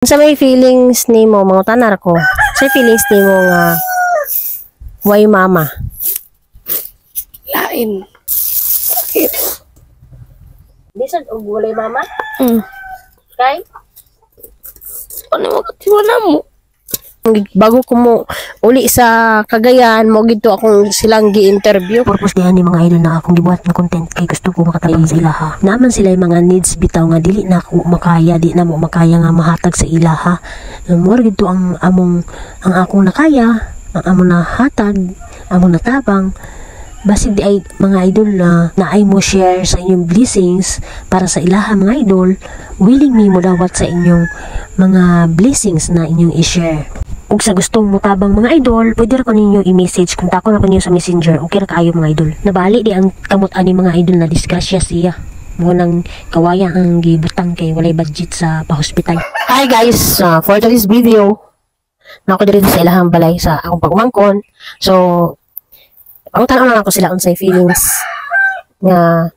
Sa may feelings ni mo, mga tanar ko, sa feelings ni mo nga, why mama? Lain. Bakit? Di sa walay mama? Hmm. Kay? Ano makatiwala mo? Bago ko mo uli sa Cagayan mo gito akong silang gi-interview. Purpose diyan ni mga idol na akong gibuhat ng content kay gusto ko makatabang sa ilaha. Naman sila yung mga needs bitaw nga dili na ako makaya, di na mo makaya nga mahatag sa ilaha. More gito ang akong nakaya, ang among nahatag, among natabang. Basig di ay mga idol na ay mo share sa inyong blessings para sa ilaha mga idol, willing me mo dawat sa inyong mga blessings na inyong i-share. Ug sa gustong mutabang mga idol, pwede ra ko ninyo i-message kung tako na ko ninyo sa messenger. Okay ra kaayo mga idol. Nabali di ang kamot ani mga idol na disgrasya siya. Mo nang kawaya ang gibutang kay walay budget sa pa-hospital. Hi guys, for today's video, nako diri sa ilahang balay sa akong pagmangkon. So, ang tanong lang ako sila unsay feelings nga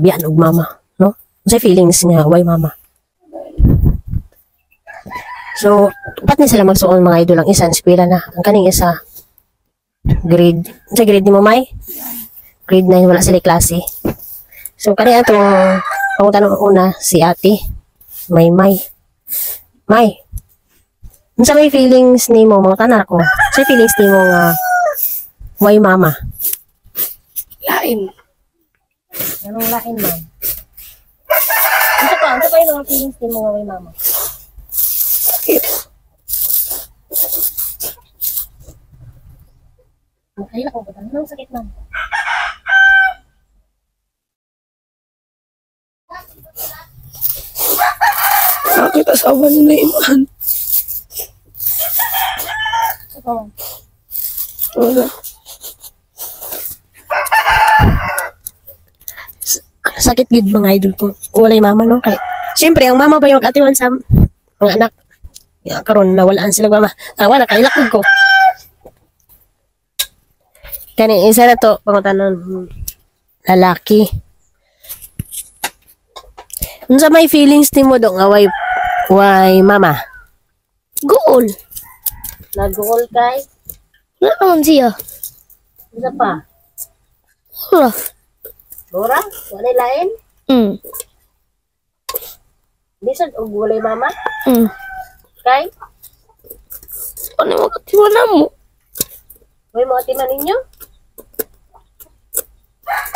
biyan og mama, no? Unsay feelings nga why mama? So, upat ni sila magsuon mga idol. Ang isa, eskwela na. Ang kaning isa, grade. Sa grade ni mo, May? Grade 9, wala sila klase. So, kanina itong tanong una, si ate, May. May, sa may feelings ni mo, mga tanar ko, sa feelings ni mo nga, why mama? Lain. Anong lain, man? Ano pa yung mga feelings ni mo nga, why mama? Bakit? Ay, ako ba? Anong sakit, man? Bakit asawa niya na iman? Ito, man. Wala. Sakit gid mga idol ko. Walay mama, no? Kaya, siyempre, ang mama ba yung atiwan sa mga anak? Ya, karon nawalaan sila mama. Wala, kailakod ko. Kani isa na to, pangutanon lalaki. Unsa may feelings ni mo do nga why mama? Goal. Nag-goal kay? Wala naman siya. Unsa pa? Wala. Dora? Wala lain? Bisag og walay mama? Kay? Ano makatiwala mo? Way mo atiman ninyo?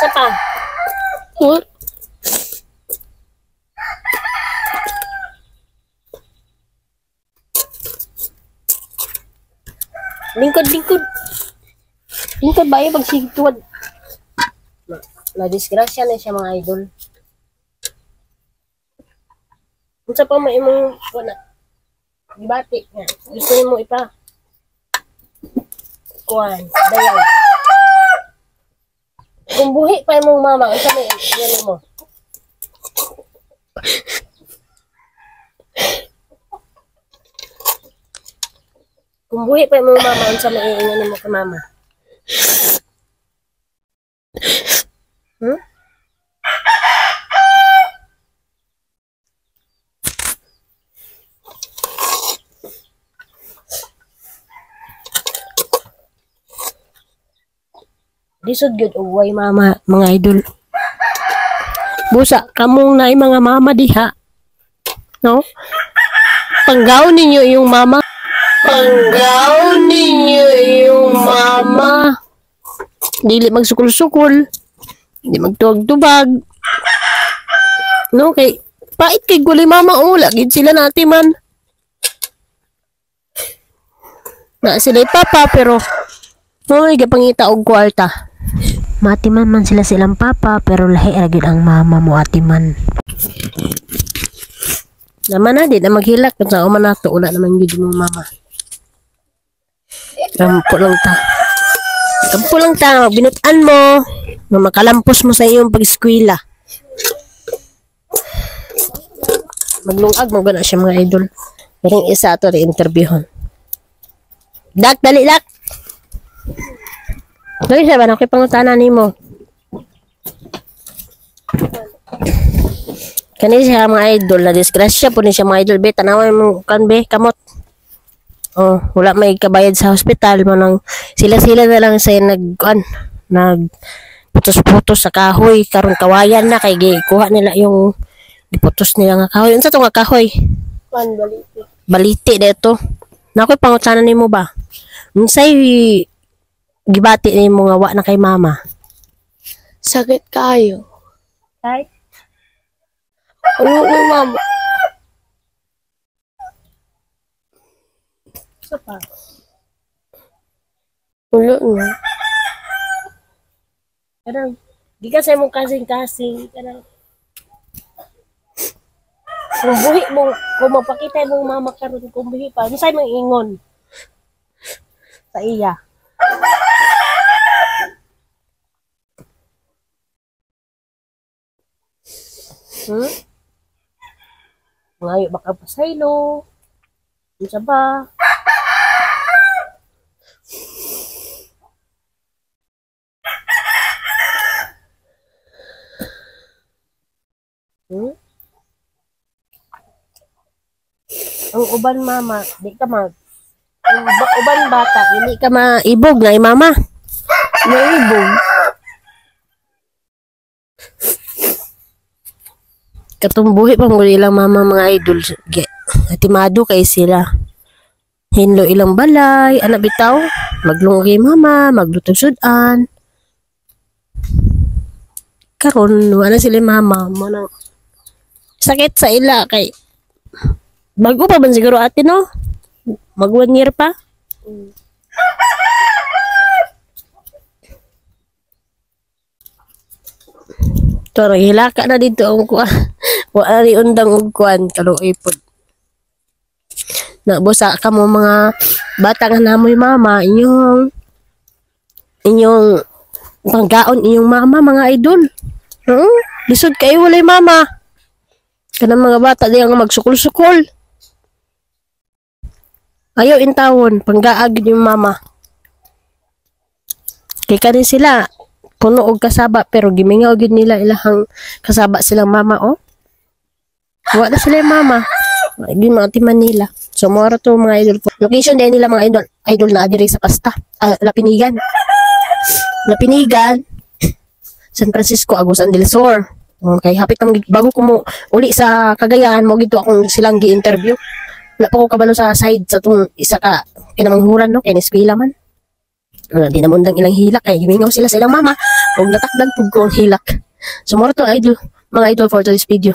Sa pa? What? Lingkod. Lingkod ba yung pagsigtuwad? Na-disgrasya na siya mga idol. Kung sa pa may mong wala. Ibati nga. Gusto niyo mo ipa. Kuhan. Dayaw. Kung buhi pa yung mong mama, kung sa may yan mo. Kung buhi pa yung mong mama, kung sa may yan mo kay mama. Hmm? Lisod good uway mama, mga idol. Busa, kamong na mga mama diha. No? Panggaw ninyo yung mama. Panggaw ninyo yung mama. Dili magsukul-sukul. Hindi magtuwag-tubag. No, kay pait kay gulay mama o lagid sila natin man. Na sila papa pero oy gapangita og kwarta. Matiman man sila silang papa pero lahi ra gyud ang mama mo atiman. Naman na di na maghilak kung saan man nato wala naman gyud mo mama. Kampo lang ta, binutan mo, makalampos mo sa iyong pag-eskwela. Maglungag mo gana siya mga idol. Pero yung isa ito re-interviewon. Dak, dali dak! Dali siya ba? Nakipangutanan ni mo. Kani siya mga idol, na disgrasya po ni siya mga idol. Be, tanaway mo kan be, kamot. Oh, wala may kabayad sa hospital mo nang sila-sila na lang sa nag putos-putos sa kahoy karon kawayan na kay kuha nila yung diputos nila nga kahoy. Unsa to nga kahoy? Kan baliti. Baliti dito. Nakoy pangutanan nimo ba? Unsay gibati nimo nga wa na kay mama? Sakit kayo. Ay, Ano ni mama? sa pa. Wala na. Kanang di ka sa imong kasing-kasing kanang kung buhi mo, kung mapakita mong mama karon kung buhi pa, unsay mang ingon sa iya? Ngayo baka pasaylo. Unsa ba? Ang uban mama, di ka mag uban bata, hindi ka maibog na mama. Naibog. Katumbuhi pa mo ilang mama mga idol. Atimado kay sila. Hinlo ilang balay, anak bitaw, maglunggi mama, maglutog sudan. Karon wala sila mama mo na sakit sa ila kay bago pa man siguro ate no? Mag 1 year pa? Toro hilaka na dito ang kuan. Wala ri undang og kuan kaluoy pod. Nabusa ka mo mga bata nga namoy mama inyong panggaon inyong mama mga idol. Lisod kayo walay mama. Kanang mga bata diyan nga magsukol-sukol. Ayaw intawon, panggaag yung mama. Kay kanin sila, puno og kasaba, pero gimingaw gid nila ilahang kasaba silang mama, oh. Wala na sila yung mama. Di matiman nila. So, mora to mga idol po. Location din nila mga idol na adiri sa Pasta. Lapinigan. Lapinigan. San Francisco, Agusan del Sur. Okay, hapit naman bago ko mo uli sa Cagayan mo gito akong silang gi-interview. Wala pa ko kabalo sa side sa tong isa ka kinamanghuran no kay eskwela man. Di na mundang ilang hilak kay gimingaw sila sa ilang mama ug natakdan pud ko ang hilak. So mo to idol, mga idol for today's video.